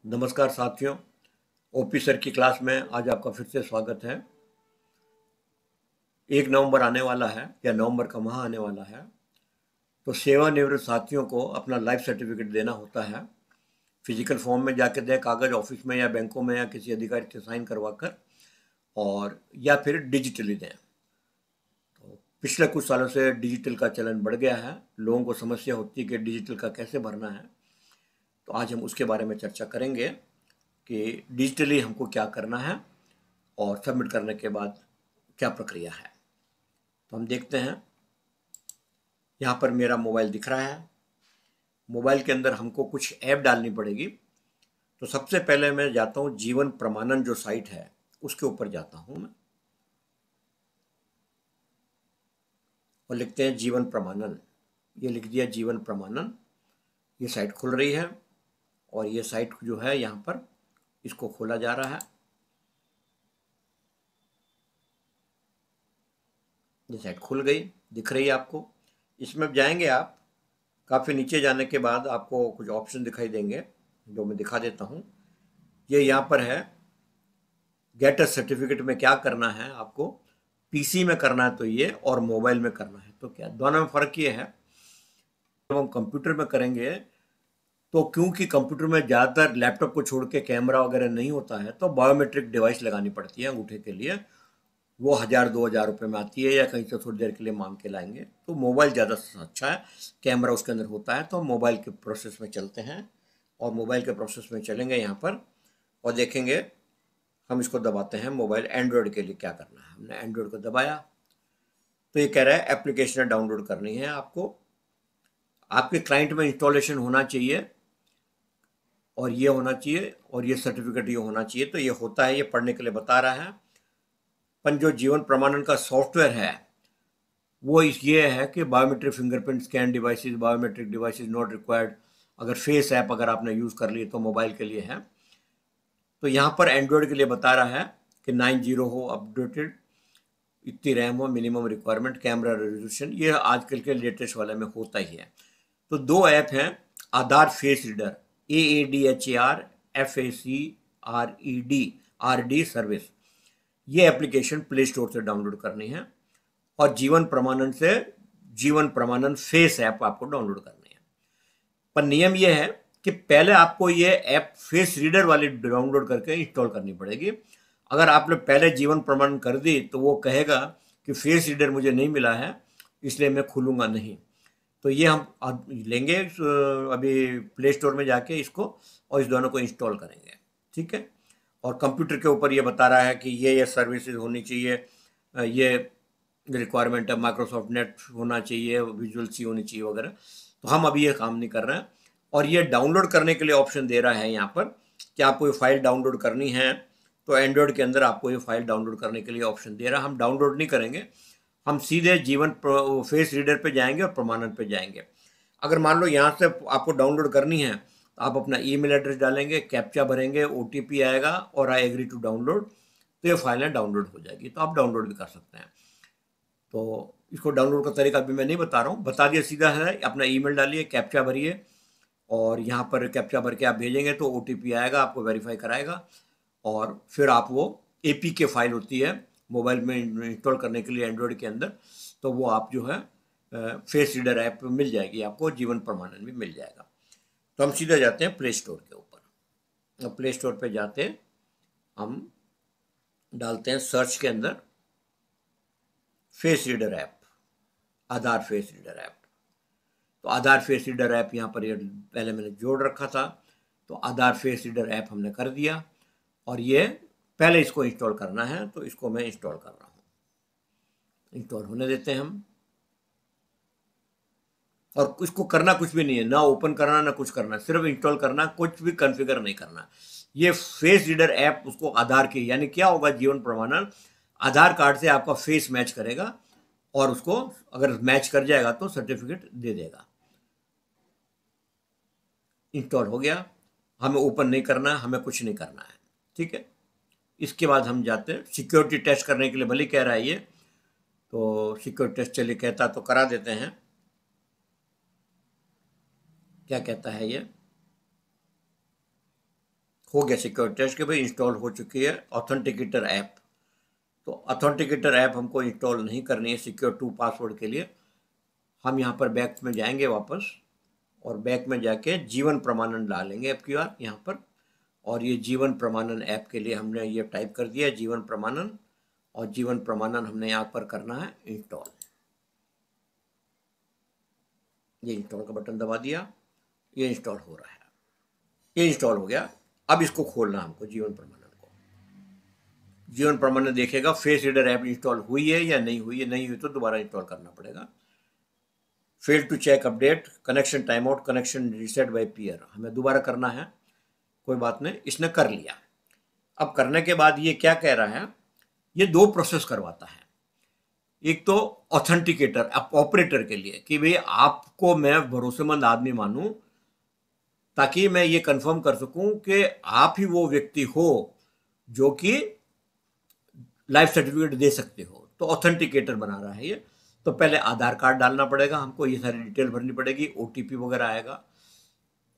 नमस्कार साथियों। OP sir की क्लास में आज आपका फिर से स्वागत है। 1 नवंबर आने वाला है या नवंबर का माह आने वाला है, तो सेवानिवृत्त साथियों को अपना लाइफ सर्टिफिकेट देना होता है। फिजिकल फॉर्म में जाके दें, कागज ऑफिस में या बैंकों में या किसी अधिकारी से साइन करवा कर, और या फिर डिजिटली दें। तो पिछले कुछ सालों से डिजिटल का चलन बढ़ गया है। लोगों को समस्या होती है कि डिजिटल का कैसे भरना है। तो आज हम उसके बारे में चर्चा करेंगे कि डिजिटली हमको क्या करना है और सबमिट करने के बाद क्या प्रक्रिया है। तो हम देखते हैं, यहाँ पर मेरा मोबाइल दिख रहा है। मोबाइल के अंदर हमको कुछ ऐप डालनी पड़ेगी। तो सबसे पहले मैं जाता हूँ जीवन प्रमाणन जो साइट है उसके ऊपर जाता हूँ मैं, और लिखते हैं जीवन प्रमाणन। ये लिख दिया जीवन प्रमाणन। ये साइट खुल रही है और ये साइट जो है यहाँ पर इसको खोला जा रहा है। ये साइट खुल गई, दिख रही है आपको। इसमें जाएंगे आप, काफ़ी नीचे जाने के बाद आपको कुछ ऑप्शन दिखाई देंगे जो मैं दिखा देता हूँ। ये यहाँ पर है गेट अ सर्टिफिकेट में क्या करना है आपको। पीसी में करना है तो ये, और मोबाइल में करना है तो क्या। दोनों में फ़र्क ये है, जब हम कंप्यूटर में करेंगे तो क्योंकि कंप्यूटर में ज़्यादातर लैपटॉप को छोड़ के कैमरा वगैरह नहीं होता है, तो बायोमेट्रिक डिवाइस लगानी पड़ती है अंगूठे के लिए। वो 1000-2000 रुपये में आती है, या कहीं से थोड़ी देर के लिए मांग के लाएंगे। तो मोबाइल ज़्यादा अच्छा है, कैमरा उसके अंदर होता है। तो हम मोबाइल के प्रोसेस में चलते हैं, और मोबाइल के प्रोसेस में चलेंगे यहाँ पर और देखेंगे। हम इसको दबाते हैं, मोबाइल एंड्रॉयड के लिए क्या करना है। हमने एंड्रॉयड को दबाया तो ये कह रहा है एप्लीकेशन डाउनलोड करनी है आपको। आपके क्लाइंट में इंस्टॉलेशन होना चाहिए, और ये होना चाहिए, और ये सर्टिफिकेट ये होना चाहिए। तो ये होता है, ये पढ़ने के लिए बता रहा है। पर जो जीवन प्रमाणन का सॉफ्टवेयर है वो ये है कि biometric fingerprint scan devices, biometric devices not required. अगर फेस ऐप अगर आपने यूज़ कर लिए तो मोबाइल के लिए है। तो यहाँ पर एंड्रॉयड के लिए बता रहा है कि 90 हो अपडेटेड, इतनी रैम हो, मिनिमम रिक्वायरमेंट, कैमरा रेजोल्यूशन, ये आजकल के लेटेस्ट वाले में होता ही है। तो दो ऐप हैं, Aadhaar face reader, AADHAR FACRED सर्विस। ये एप्लीकेशन प्ले स्टोर से डाउनलोड करनी है, और जीवन प्रमाणन से जीवन प्रमाणन फेस ऐप आपको डाउनलोड करनी है। पर नियम यह है कि पहले आपको ये ऐप फेस रीडर वाली डाउनलोड करके इंस्टॉल करनी पड़ेगी। अगर आपने पहले जीवन प्रमाणन कर दी तो वो कहेगा कि फेस रीडर मुझे नहीं मिला है, इसलिए मैं खुलूँगा नहीं। तो ये हम लेंगे अभी प्ले स्टोर में जाके इसको, और इस दोनों को इंस्टॉल करेंगे। ठीक है। और कंप्यूटर के ऊपर ये बता रहा है कि ये सर्विसेज होनी चाहिए, ये रिक्वायरमेंट है, माइक्रोसॉफ्ट नेट होना चाहिए, विजुअल सी होनी चाहिए वगैरह। तो हम अभी ये काम नहीं कर रहे हैं। और ये डाउनलोड करने के लिए ऑप्शन दे रहा है यहाँ पर कि आपको ये फाइल डाउनलोड करनी है। तो एंड्रॉयड के अंदर आपको ये फाइल डाउनलोड करने के लिए ऑप्शन दे रहा है। हम डाउनलोड नहीं करेंगे, हम सीधे जीवन फेस रीडर पे जाएंगे और प्रमाणन पे जाएंगे। अगर मान लो यहाँ से आपको डाउनलोड करनी है तो आप अपना ईमेल एड्रेस डालेंगे, कैप्चा भरेंगे, ओटीपी आएगा और आई एग्री टू डाउनलोड, तो ये फाइलें डाउनलोड हो जाएगी। तो आप डाउनलोड भी कर सकते हैं। तो इसको डाउनलोड का तरीका अभी मैं नहीं बता रहा हूँ, बता दिया सीधा है। अपना ईमेल डालिए, कैप्चा भरिए, और यहाँ पर कैप्चा भर के आप भेजेंगे तो ओटीपी आएगा, आपको वेरीफाई कराएगा। और फिर आप वो एपीके फाइल होती है मोबाइल में इंस्टॉल करने के लिए एंड्रॉयड के अंदर, तो वो आप जो है फेस रीडर ऐप मिल जाएगी आपको, जीवन प्रमाणन भी मिल जाएगा। तो हम सीधा जाते हैं प्ले स्टोर के ऊपर। प्ले स्टोर पे जाते हम डालते हैं सर्च के अंदर फेस रीडर ऐप, आधार फेस रीडर ऐप। तो आधार फेस रीडर ऐप यहाँ पर ये पहले मैंने जोड़ रखा था, तो आधार फेस रीडर ऐप हमने कर दिया। और ये पहले इसको इंस्टॉल करना है, तो इसको मैं इंस्टॉल कर रहा हूँ। इंस्टॉल होने देते हैं हम। और इसको करना कुछ भी नहीं है, ना ओपन करना ना कुछ करना, सिर्फ इंस्टॉल करना, कुछ भी कॉन्फ़िगर नहीं करना। ये फेस रीडर ऐप उसको आधार की, यानी क्या होगा, जीवन प्रमाणन आधार कार्ड से आपका फेस मैच करेगा, और उसको अगर मैच कर जाएगा तो सर्टिफिकेट दे देगा। इंस्टॉल हो गया, हमें ओपन नहीं करना, हमें कुछ नहीं करना है। ठीक है। इसके बाद हम जाते हैं सिक्योरिटी टेस्ट करने के लिए, भले कह रहा है ये, तो सिक्योरिटी टेस्ट चलिए कहता तो करा देते हैं। क्या कहता है ये, हो गया सिक्योरिटी टेस्ट के भाई इंस्टॉल हो चुकी है ऑथेंटिकेटर ऐप। तो ऑथेंटिकेटर ऐप हमको इंस्टॉल नहीं करनी है सिक्योर 2 पासवर्ड के लिए। हम यहाँ पर बैक में जाएंगे वापस, और बैक में जाके जीवन प्रमाणन डालेंगे अब की बार यहाँ पर। और ये जीवन प्रमाणन ऐप के लिए हमने ये टाइप कर दिया जीवन प्रमाणन, और जीवन प्रमाणन हमने यहाँ पर करना है इंस्टॉल। ये इंस्टॉल का बटन दबा दिया, ये इंस्टॉल हो रहा है, ये इंस्टॉल हो गया। अब इसको खोलना हमको जीवन प्रमाणन को। जीवन प्रमाणन देखेगा फेस रीडर ऐप इंस्टॉल हुई है या नहीं हुई है, नहीं हुई तो दोबारा इंस्टॉल करना पड़ेगा। Fail to check update, connection time out, connection reset by peer, हमें दोबारा करना है। कोई बात नहीं, इसने कर लिया। अब करने के बाद ये क्या कह रहा है, ये 2 प्रोसेस करवाता है। एक तो ऑथेंटिकेटर ऑपरेटर के लिए कि भाई आपको मैं भरोसेमंद आदमी मानूं, ताकि मैं ये कंफर्म कर सकूं कि आप ही वो व्यक्ति हो जो कि लाइफ सर्टिफिकेट दे सकते हो। तो ऑथेंटिकेटर बना रहा है ये। तो पहले आधार कार्ड डालना पड़ेगा हमको, ये सारी डिटेल भरनी पड़ेगी, ओटीपी वगैरह आएगा।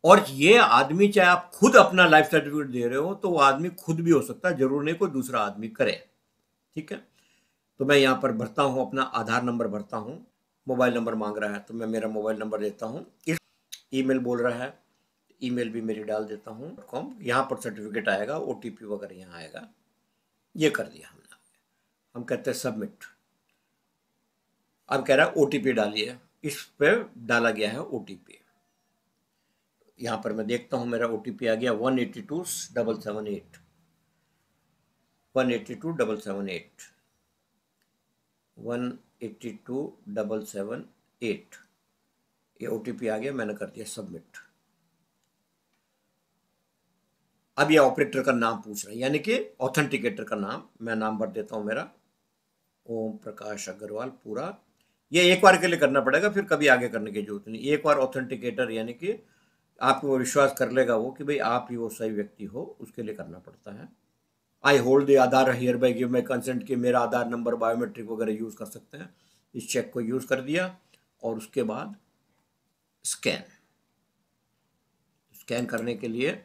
और ये आदमी, चाहे आप खुद अपना लाइफ सर्टिफिकेट दे रहे हो तो वो आदमी खुद भी हो सकता है, जरूर नहीं कोई दूसरा आदमी करे। ठीक है, तो मैं यहाँ पर भरता हूँ अपना आधार नंबर भरता हूँ। मोबाइल नंबर मांग रहा है तो मैं मेरा मोबाइल नंबर देता हूँ। इस ईमेल बोल रहा है, ईमेल भी मेरी डाल देता हूँ कॉम। यहाँ पर सर्टिफिकेट आएगा, ओटीपी वगैरह यहाँ आएगा। ये कर दिया हमने। हम कहते हैं सबमिट। अब कह रहा है ओटीपी डालिए, इस पे डाला गया है ओटीपी। यहाँ पर मैं देखता हूँ मेरा ओटीपी आ गया 182,778 182,778 182,778। ये ओटीपी आ गया, मैंने कर दिया सबमिट। अब ये ऑपरेटर का नाम पूछ रहा है, यानी कि ऑथेंटिकेटर का नाम। मैं नाम भर देता हूँ मेरा, ओम प्रकाश अग्रवाल पूरा। ये एक बार के लिए करना पड़ेगा, फिर कभी आगे करने की जरूरत नहीं। एक बार ऑथेंटिकेटर यानी कि आपको वो विश्वास कर लेगा वो कि भाई आप ही वो सही व्यक्ति हो, उसके लिए करना पड़ता है। I hold the Aadhaar here bye give my consent, कि मेरा आधार नंबर बायोमेट्रिक वगैरह यूज़ कर सकते हैं। इस चेक को यूज़ कर दिया, और उसके बाद स्कैन। स्कैन करने के लिए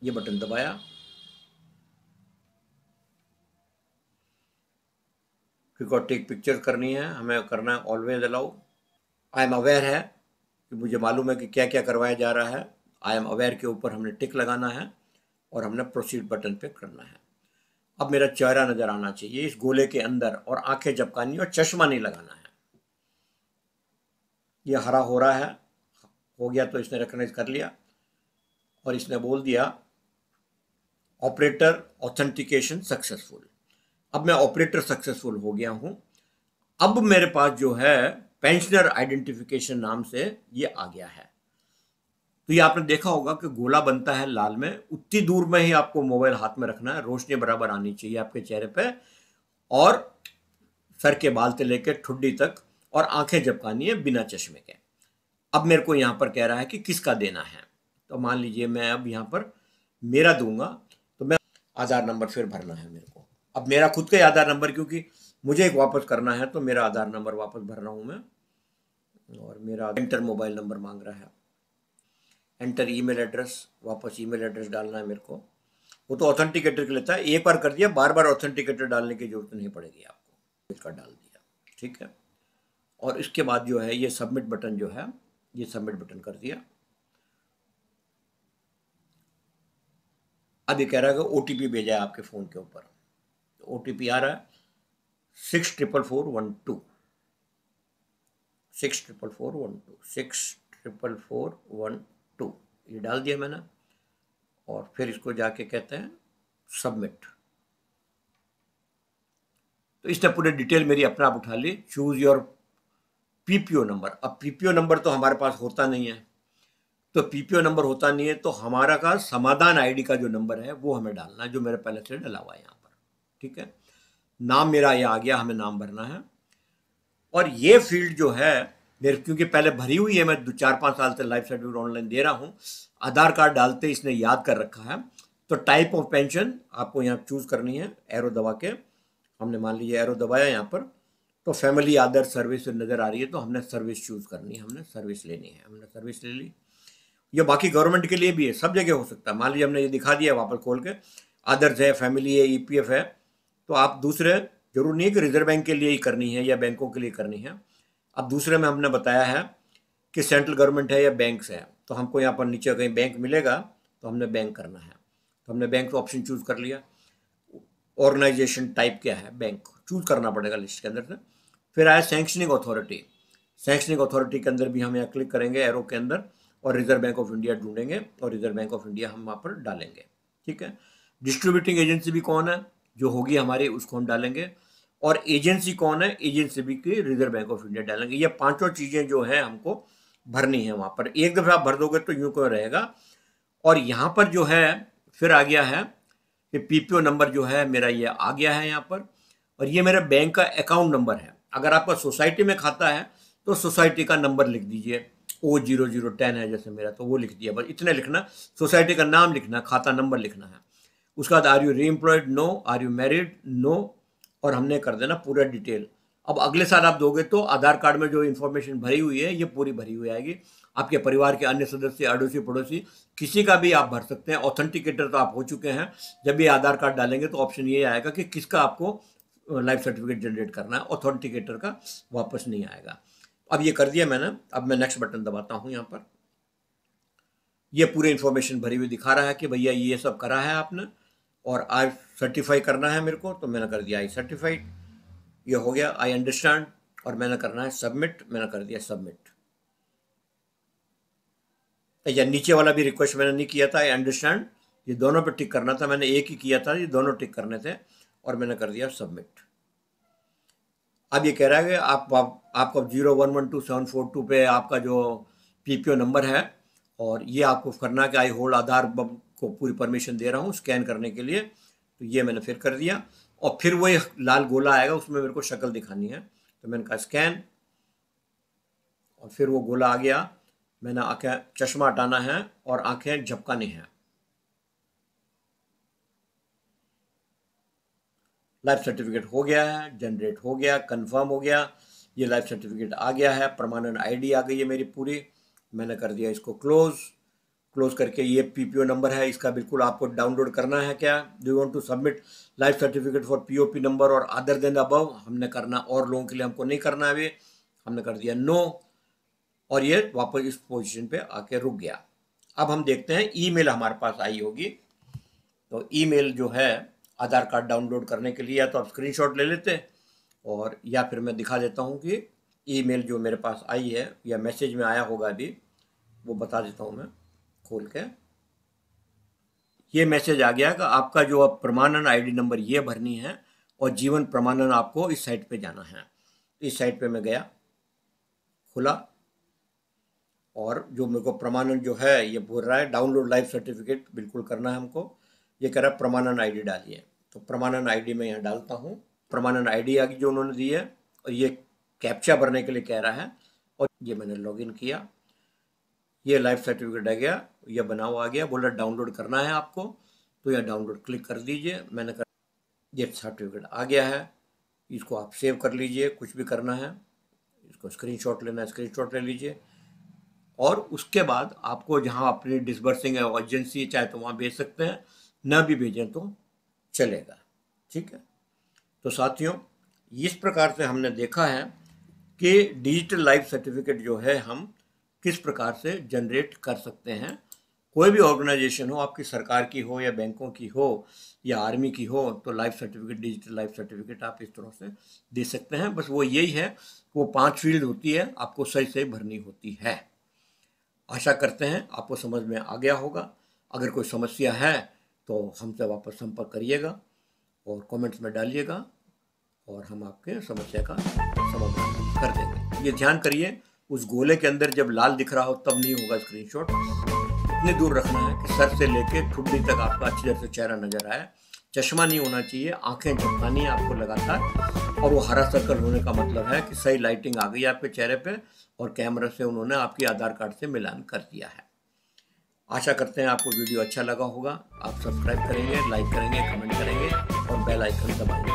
ये बटन दबाया। रिकॉर्ड टेक पिक्चर करनी है, हमें करना है always allow. I am aware है कि मुझे मालूम है कि क्या क्या करवाया जा रहा है। आई एम अवेयर के ऊपर हमने टिक लगाना है, और हमने प्रोसीड बटन पे करना है। अब मेरा चेहरा नजर आना चाहिए इस गोले के अंदर, और आंखें झपकानी, और चश्मा नहीं लगाना है। ये हरा हो रहा है, हो गया तो इसने रिकॉग्नाइज कर लिया, और इसने बोल दिया ऑपरेटर ऑथेंटिकेशन सक्सेसफुल। अब मैं ऑपरेटर सक्सेसफुल हो गया हूं। अब मेरे पास जो है पेंशनर आइडेंटिफिकेशन नाम से ये आ गया है। तो ये आपने देखा होगा कि गोला बनता है लाल में, उतनी दूर में ही आपको मोबाइल हाथ में रखना है, रोशनी बराबर आनी चाहिए आपके चेहरे पे, और सर के बाल से लेकर ठुड्डी तक, और आंखें झपकानी है बिना चश्मे के। अब मेरे को यहाँ पर कह रहा है कि किसका देना है। तो मान लीजिए मैं अब यहाँ पर मेरा दूंगा, तो मैं आधार नंबर फिर भरना है मेरे को। अब मेरा खुद का ही आधार नंबर, क्योंकि मुझे एक वापस करना है, तो मेरा आधार नंबर वापस भर रहा हूँ मैं। और मेरा एंटर मोबाइल नंबर मांग रहा है, एंटर ईमेल एड्रेस, वापस ईमेल एड्रेस डालना है मेरे को। वो तो ऑथेंटिकेटर के लेता है, एक बार कर दिया, बार बार ऑथेंटिकेटर डालने की जरूरत नहीं पड़ेगी आपको। इसका डाल दिया, ठीक है। और इसके बाद जो है ये सबमिट बटन जो है, ये सबमिट बटन कर दिया। अब ये कह रहा है कि ओटीपी भेजा है आपके फ़ोन के ऊपर। तो ओटीपी आ रहा है 64441 64412 ये डाल दिया मैंने, और फिर इसको जाके कहते हैं सबमिट। तो इसने पूरी डिटेल मेरी अपने आप उठा ली। Choose your PPO number. अब पीपीओ नंबर तो हमारे पास होता नहीं है, तो पीपीओ नंबर होता नहीं है तो हमारा का समाधान आईडी का जो नंबर है वो हमें डालना है, जो मेरे पहले से डला हुआ है यहाँ पर। ठीक है, नाम मेरा ये आ गया, हमें नाम भरना है। और ये फील्ड जो है मेरे, क्योंकि पहले भरी हुई है, मैं 4-5 साल से लाइफ सर्टिफिकेट ऑनलाइन दे रहा हूँ, आधार कार्ड डालते इसने याद कर रखा है। तो टाइप ऑफ पेंशन आपको यहाँ चूज करनी है, एरो दबा के। हमने मान लीजिए एरो दबाया यहाँ पर, तो फैमिली आदर सर्विस नज़र आ रही है, तो हमने सर्विस चूज करनी है, हमने सर्विस लेनी है। हमने सर्विस ले ली। ये बाकी गवर्नमेंट के लिए भी है, सब जगह हो सकता है। मान लीजिए हमने ये दिखा दिया वापस खोल के, अदर्स है, फैमिली है, ईपीएफ है, तो आप दूसरे, जरूर नहीं है कि रिजर्व बैंक के लिए ही करनी है या बैंकों के लिए करनी है। अब दूसरे में हमने बताया है कि सेंट्रल गवर्नमेंट है या बैंक्स है, तो हमको यहाँ पर नीचे कहीं बैंक मिलेगा तो हमने बैंक करना है, तो हमने बैंक ऑप्शन चूज कर लिया। ऑर्गेनाइजेशन टाइप क्या है, बैंक चूज करना पड़ेगा लिस्ट के अंदर से। फिर आया सैंक्शनिंग अथॉरिटी। सैंक्शनिंग अथॉरिटी के अंदर भी हम यहाँ क्लिक करेंगे एरो के अंदर और रिजर्व बैंक ऑफ इंडिया ढूंढेंगे और रिजर्व बैंक ऑफ इंडिया हम वहाँ पर डालेंगे। ठीक है। डिस्ट्रीब्यूटिंग एजेंसी भी कौन है जो होगी हमारी, उसको हम डालेंगे। और एजेंसी कौन है, एजेंसी भी की रिजर्व बैंक ऑफ इंडिया डालेंगे। ये पांचों चीजें जो है हमको भरनी है वहां पर। एक दफा आप भर दोगे तो यूं क्यों रहेगा। और यहाँ पर जो है फिर आ गया है कि पीपीओ नंबर जो है मेरा ये आ गया है यहाँ पर, और ये मेरा बैंक का अकाउंट नंबर है। अगर आपका सोसाइटी में खाता है तो सोसाइटी का नंबर लिख दीजिए, O0010 है जैसे मेरा, तो वो लिख दिया, बस इतने लिखना। सोसाइटी का नाम लिखना, खाता नंबर लिखना है। उसके बाद are you re-employed, no. Are you married, no. और हमने कर देना पूरा डिटेल। अब अगले साल आप दोगे तो आधार कार्ड में जो इन्फॉर्मेशन भरी हुई है ये पूरी भरी हुई आएगी। आपके परिवार के अन्य सदस्य, अड़ोसी पड़ोसी, किसी का भी आप भर सकते हैं। ऑथेंटिकेटर तो आप हो चुके हैं, जब ये आधार कार्ड डालेंगे तो ऑप्शन ये आएगा कि किसका आपको लाइफ सर्टिफिकेट जनरेट करना है, ऑथेंटिकेटर का वापस नहीं आएगा। अब ये कर दिया मैंने। अब मैं नेक्स्ट बटन दबाता हूँ। यहाँ पर ये पूरी इन्फॉर्मेशन भरी हुई दिखा रहा है कि भैया ये सब करा है आपने और आई सर्टिफाई करना है मेरे को, तो मैंने कर दिया आई सर्टिफाइड। ये हो गया आई अंडरस्टैंड, और मैंने करना है सबमिट, मैंने कर दिया सबमिट। या नीचे वाला भी रिक्वेस्ट मैंने नहीं किया था, आई अंडरस्टैंड, ये दोनों पे टिक करना था, मैंने एक ही किया था, ये दोनों टिक करने थे, और मैंने कर दिया सबमिट। अब ये कह रहा है कि आपका 0112742 पे आपका जो पीपीओ नंबर है, और ये आपको करना है कि आई होल्ड आधार को पूरी परमिशन दे रहा हूँ स्कैन करने के लिए, तो ये मैंने फिर कर दिया। और फिर वो लाल गोला आएगा, उसमें मेरे को शक्ल दिखानी है, तो मैंने कहा स्कैन, और फिर वो गोला आ गया। मैंने आंखें, चश्मा हटाना है और आंखें झपकानी है। लाइफ सर्टिफिकेट हो गया है, जनरेट हो गया, कंफर्म हो गया, ये लाइफ सर्टिफिकेट आ गया है। प्रमाणन आईडी आ गई है मेरी पूरी, मैंने कर दिया इसको क्लोज करके। ये पीपीओ नंबर है, इसका बिल्कुल आपको डाउनलोड करना है। क्या do you want to submit life certificate for POP number और अदर देन अबव, हमने करना, और लोगों के लिए हमको नहीं करना है, अभी हमने कर दिया नो, और ये वापस इस पोजीशन पे आके रुक गया। अब हम देखते हैं ईमेल हमारे पास आई होगी, तो ईमेल जो है आधार कार्ड डाउनलोड करने के लिए या तो आप स्क्रीनशॉट ले लेते, और या फिर मैं दिखा देता हूँ कि ईमेल जो मेरे पास आई है या मैसेज में आया होगा अभी, वो बता देता हूँ मैं खोल के। ये मैसेज आ गया कि आपका जो प्रमाणन आईडी नंबर ये भरनी है, और जीवन प्रमाणन आपको इस साइट पे जाना है। इस साइट पे मैं गया, खुला, और जो मेरे को प्रमाणन जो है ये बोल रहा है डाउनलोड लाइफ सर्टिफिकेट बिल्कुल करना है हमको। ये कह रहा है प्रमाणन आईडी डालिए, तो प्रमाणन आईडी मैं यहाँ डालता हूँ। प्रमाणन आईडी आ गई जो उन्होंने दी है, और ये कैप्चा भरने के लिए कह रहा है, और ये मैंने लॉगिन किया। ये लाइफ सर्टिफिकेट आ गया, ये बना हुआ आ गया, बोल रहा डाउनलोड करना है आपको, तो यह डाउनलोड क्लिक कर दीजिए। मैंने कर, ये सर्टिफिकेट आ गया है, इसको आप सेव कर लीजिए, कुछ भी करना है, इसको स्क्रीनशॉट लेना है स्क्रीनशॉट ले लीजिए। और उसके बाद आपको जहां अपनी डिसबर्सिंग है एजेंसी चाहे तो वहां भेज सकते हैं, न भी भेजें तो चलेगा। ठीक है, तो साथियों इस प्रकार से हमने देखा है कि डिजिटल लाइफ सर्टिफिकेट जो है हम किस प्रकार से जनरेट कर सकते हैं। कोई भी ऑर्गेनाइजेशन हो, आपकी सरकार की हो या बैंकों की हो या आर्मी की हो, तो life certificate, digital life certificate आप इस तरह से दे सकते हैं। बस वो यही है, वो 5 फील्ड होती है, आपको सही सही भरनी होती है। आशा करते हैं आपको समझ में आ गया होगा। अगर कोई समस्या है तो हमसे वापस संपर्क करिएगा और कमेंट्स में डालिएगा, और हम आपके समस्या का समाधान कर देंगे। ये ध्यान करिए, उस गोले के अंदर जब लाल दिख रहा हो तब नहीं होगा स्क्रीनशॉट। इतनी दूर रखना है कि सर से लेके ठुड्डी तक आपका अच्छी तरह से चेहरा नजर आए। चश्मा नहीं होना चाहिए, आंखें झपकानी है आपको लगातार, और वो हरा सर्कल होने का मतलब है कि सही लाइटिंग आ गई आपके चेहरे पे, और कैमरा से उन्होंने आपकी आधार कार्ड से मिलान कर दिया है। आशा करते हैं आपको वीडियो अच्छा लगा होगा। आप सब्सक्राइब करेंगे, लाइक करेंगे, कमेंट करेंगे और बेल आइकन दबाएंगे।